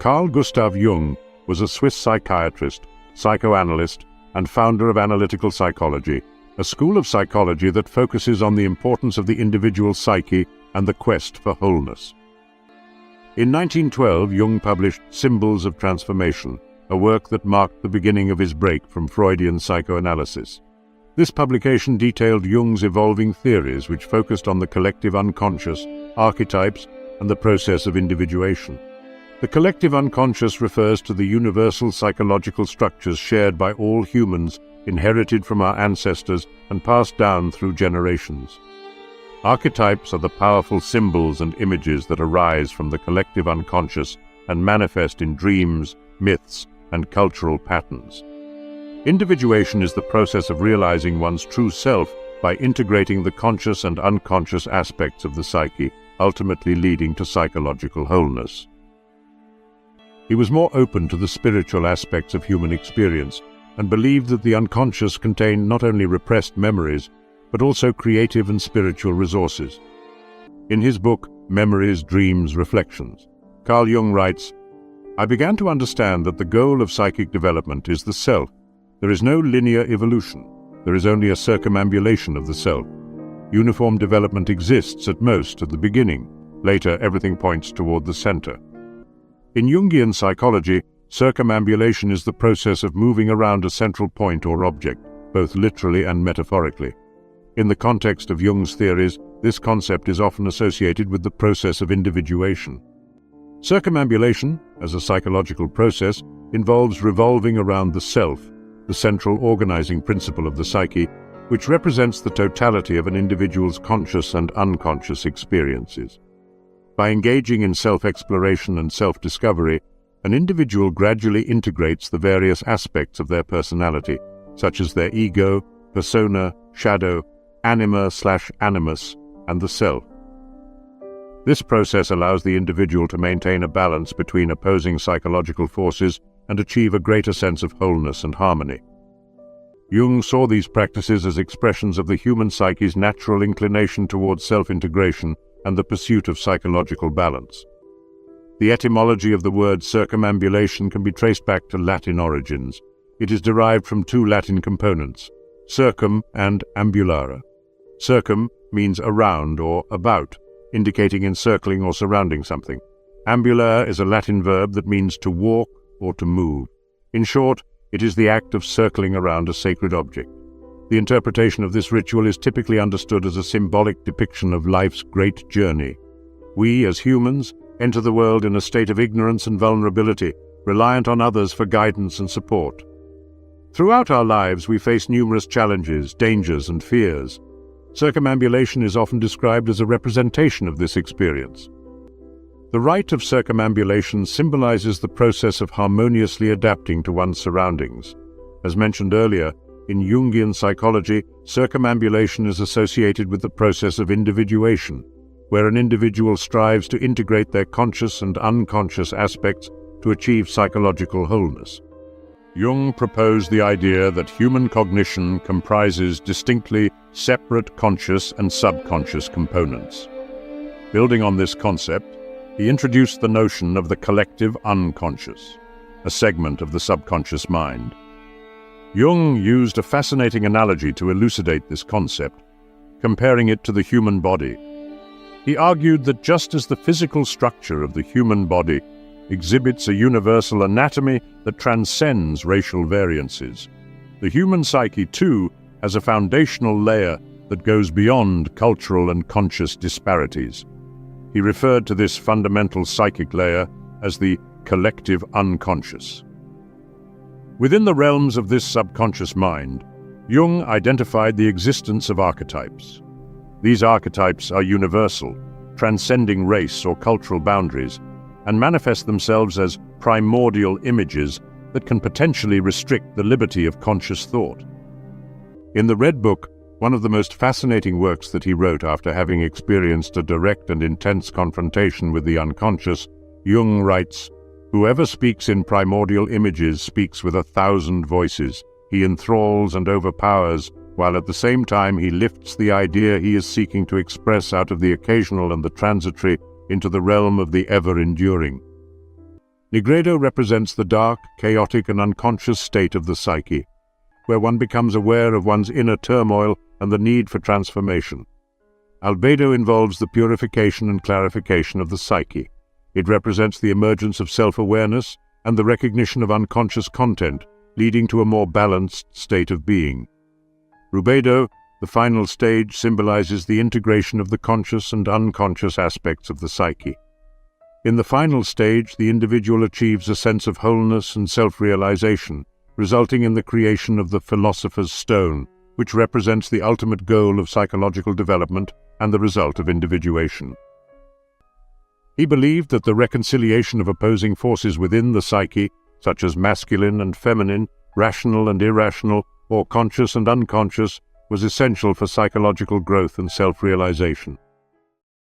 Carl Gustav Jung was a Swiss psychiatrist, psychoanalyst, and founder of analytical psychology, a school of psychology that focuses on the importance of the individual psyche and the quest for wholeness. In 1912, Jung published Symbols of Transformation, a work that marked the beginning of his break from Freudian psychoanalysis. This publication detailed Jung's evolving theories which focused on the collective unconscious, archetypes, and the process of individuation. The collective unconscious refers to the universal psychological structures shared by all humans, inherited from our ancestors and passed down through generations. Archetypes are the powerful symbols and images that arise from the collective unconscious and manifest in dreams, myths, and cultural patterns. Individuation is the process of realizing one's true self by integrating the conscious and unconscious aspects of the psyche, ultimately leading to psychological wholeness. He was more open to the spiritual aspects of human experience and believed that the unconscious contained not only repressed memories, but also creative and spiritual resources. In his book, Memories, Dreams, Reflections, Carl Jung writes, "I began to understand that the goal of psychic development is the self. There is no linear evolution. There is only a circumambulation of the self. Uniform development exists at most at the beginning. Later, everything points toward the center." In Jungian psychology, circumambulation is the process of moving around a central point or object, both literally and metaphorically. In the context of Jung's theories, this concept is often associated with the process of individuation. Circumambulation, as a psychological process, involves revolving around the self, the central organizing principle of the psyche, which represents the totality of an individual's conscious and unconscious experiences. By engaging in self-exploration and self-discovery, an individual gradually integrates the various aspects of their personality, such as their ego, persona, shadow, anima/animus, and the self. This process allows the individual to maintain a balance between opposing psychological forces and achieve a greater sense of wholeness and harmony. Jung saw these practices as expressions of the human psyche's natural inclination towards self-integration and the pursuit of psychological balance. The etymology of the word circumambulation can be traced back to Latin origins. It is derived from two Latin components, circum and ambulare. Circum means around or about, indicating encircling or surrounding something. Ambulare is a Latin verb that means to walk or to move. In short, it is the act of circling around a sacred object. The interpretation of this ritual is typically understood as a symbolic depiction of life's great journey. We, as humans, enter the world in a state of ignorance and vulnerability, reliant on others for guidance and support. Throughout our lives, we face numerous challenges, dangers, and fears. Circumambulation is often described as a representation of this experience. The rite of circumambulation symbolizes the process of harmoniously adapting to one's surroundings. As mentioned earlier, in Jungian psychology, circumambulation is associated with the process of individuation, where an individual strives to integrate their conscious and unconscious aspects to achieve psychological wholeness. Jung proposed the idea that human cognition comprises distinctly separate conscious and subconscious components. Building on this concept, he introduced the notion of the collective unconscious, a segment of the subconscious mind. Jung used a fascinating analogy to elucidate this concept, comparing it to the human body. He argued that just as the physical structure of the human body exhibits a universal anatomy that transcends racial variances, the human psyche, too, has a foundational layer that goes beyond cultural and conscious disparities. He referred to this fundamental psychic layer as the collective unconscious. Within the realms of this subconscious mind, Jung identified the existence of archetypes. These archetypes are universal, transcending race or cultural boundaries, and manifest themselves as primordial images that can potentially restrict the liberty of conscious thought. In the Red Book, one of the most fascinating works that he wrote after having experienced a direct and intense confrontation with the unconscious, Jung writes, "Whoever speaks in primordial images speaks with 1,000 voices. He enthralls and overpowers, while at the same time he lifts the idea he is seeking to express out of the occasional and the transitory into the realm of the ever-enduring." Nigredo represents the dark, chaotic, and unconscious state of the psyche, where one becomes aware of one's inner turmoil and the need for transformation. Albedo involves the purification and clarification of the psyche. It represents the emergence of self-awareness and the recognition of unconscious content, leading to a more balanced state of being. Rubedo, the final stage, symbolizes the integration of the conscious and unconscious aspects of the psyche. In the final stage, the individual achieves a sense of wholeness and self-realization, resulting in the creation of the philosopher's stone, which represents the ultimate goal of psychological development and the result of individuation. He believed that the reconciliation of opposing forces within the psyche, such as masculine and feminine, rational and irrational, or conscious and unconscious, was essential for psychological growth and self-realization.